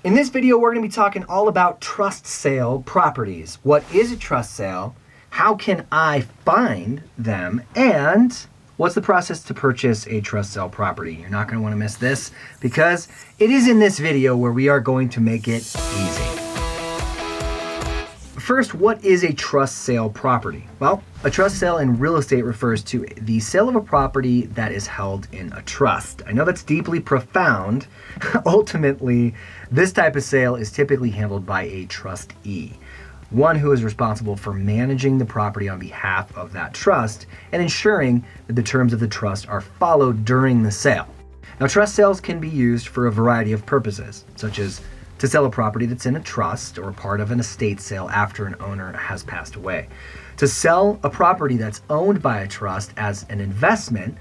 In this video, we're going to be talking all about trust sale properties. What is a trust sale? How can I find them? And what's the process to purchase a trust sale property? You're not going to want to miss this because it is in this video where we are going to make it easy. First, what is a trust sale property? Well, a trust sale in real estate refers to the sale of a property that is held in a trust. I know that's deeply profound. Ultimately, this type of sale is typically handled by a trustee, one who is responsible for managing the property on behalf of that trust and ensuring that the terms of the trust are followed during the sale. Now, trust sales can be used for a variety of purposes, such as to sell a property that's in a trust or part of an estate sale after an owner has passed away, to sell a property that's owned by a trust as an investment,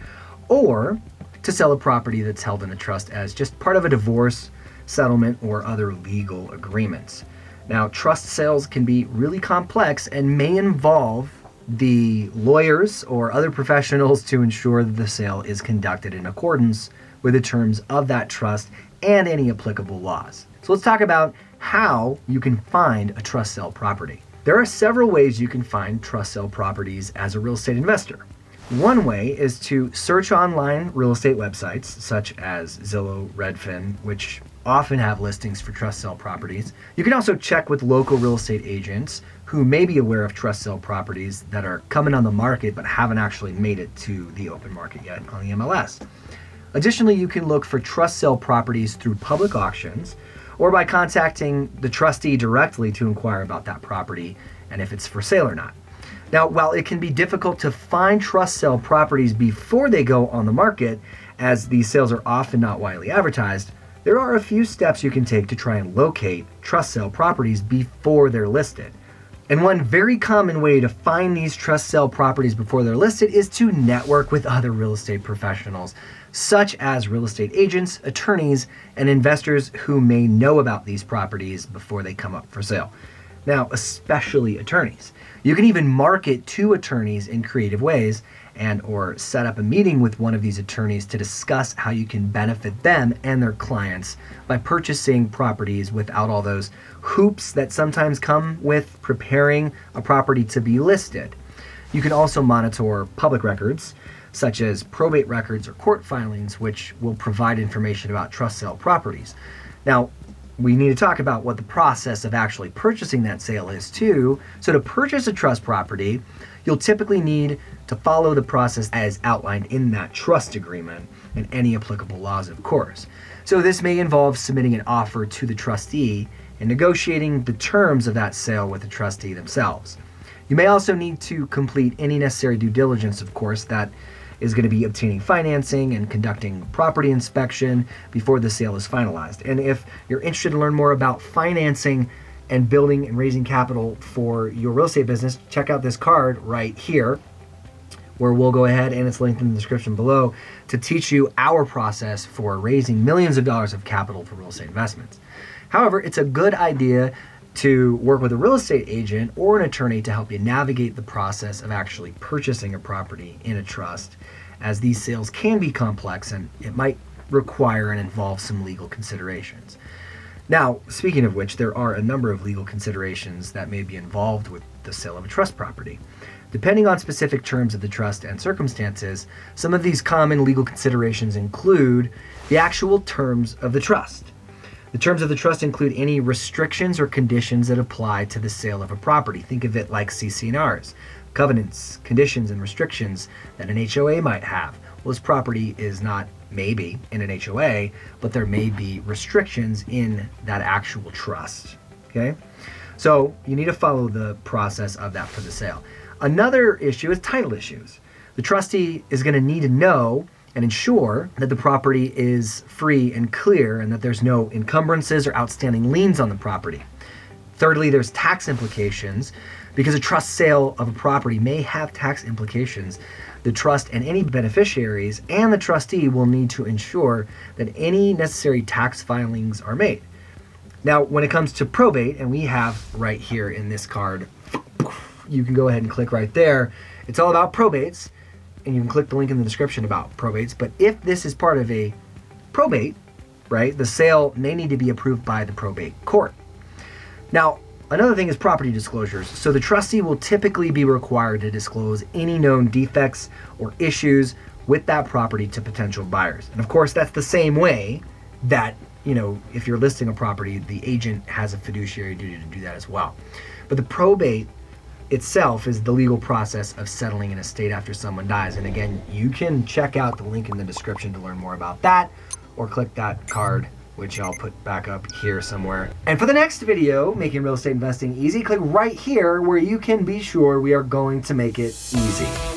or to sell a property that's held in a trust as just part of a divorce, settlement, or other legal agreements. Now, trust sales can be really complex and may involve the lawyers or other professionals to ensure that the sale is conducted in accordance with the terms of that trust and any applicable laws. So let's talk about how you can find a trust sale property. There are several ways you can find trust sale properties as a real estate investor. One way is to search online real estate websites such as Zillow, Redfin, which often have listings for trust sale properties. You can also check with local real estate agents who may be aware of trust sale properties that are coming on the market but haven't actually made it to the open market yet on the MLS. Additionally, you can look for trust sale properties through public auctions or by contacting the trustee directly to inquire about that property and if it's for sale or not. Now, while it can be difficult to find trust sale properties before they go on the market, as these sales are often not widely advertised, there are a few steps you can take to try and locate trust sale properties before they're listed. And one very common way to find these trust sale properties before they're listed is to network with other real estate professionals, such as real estate agents, attorneys, and investors who may know about these properties before they come up for sale. Now, especially attorneys. You can even market to attorneys in creative ways and or set up a meeting with one of these attorneys to discuss how you can benefit them and their clients by purchasing properties without all those hoops that sometimes come with preparing a property to be listed. You can also monitor public records, such as probate records or court filings, which will provide information about trust sale properties. Now, we need to talk about what the process of actually purchasing that sale is too. So to purchase a trust property, you'll typically need to follow the process as outlined in that trust agreement and any applicable laws, of course. So this may involve submitting an offer to the trustee and negotiating the terms of that sale with the trustee themselves. You may also need to complete any necessary due diligence, of course, that is going to be obtaining financing and conducting property inspection before the sale is finalized. And if you're interested to learn more about financing and building and raising capital for your real estate business, check out this card right here, where we'll go ahead, and it's linked in the description below, to teach you our process for raising millions of dollars of capital for real estate investments. However, it's a good idea to work with a real estate agent or an attorney to help you navigate the process of actually purchasing a property in a trust, as these sales can be complex and it might require and involve some legal considerations. Now, speaking of which, there are a number of legal considerations that may be involved with the sale of a trust property. Depending on specific terms of the trust and circumstances, some of these common legal considerations include the actual terms of the trust. The terms of the trust include any restrictions or conditions that apply to the sale of a property. Think of it like CC&Rs, covenants, conditions, and restrictions that an HOA might have. Well, this property is not maybe in an HOA, but there may be restrictions in that actual trust, okay? So you need to follow the process of that for the sale. Another issue is title issues. The trustee is going to need to know and ensure that the property is free and clear and that there's no encumbrances or outstanding liens on the property. Thirdly, there's tax implications. Because a trust sale of a property may have tax implications, the trust and any beneficiaries and the trustee will need to ensure that any necessary tax filings are made. Now, when it comes to probate, and we have right here in this card, you can go ahead and click right there. It's all about probates, and you can click the link in the description about probates. But if this is part of a probate, right? The sale may need to be approved by the probate court. Now, another thing is property disclosures. So the trustee will typically be required to disclose any known defects or issues with that property to potential buyers. And of course, that's the same way that, if you're listing a property, the agent has a fiduciary duty to do that as well. But the probate itself is the legal process of settling an estate after someone dies. And again, you can check out the link in the description to learn more about that, or click that card, which I'll put back up here somewhere. And for the next video, Making Real Estate Investing Easy, click right here where you can be sure we are going to make it easy.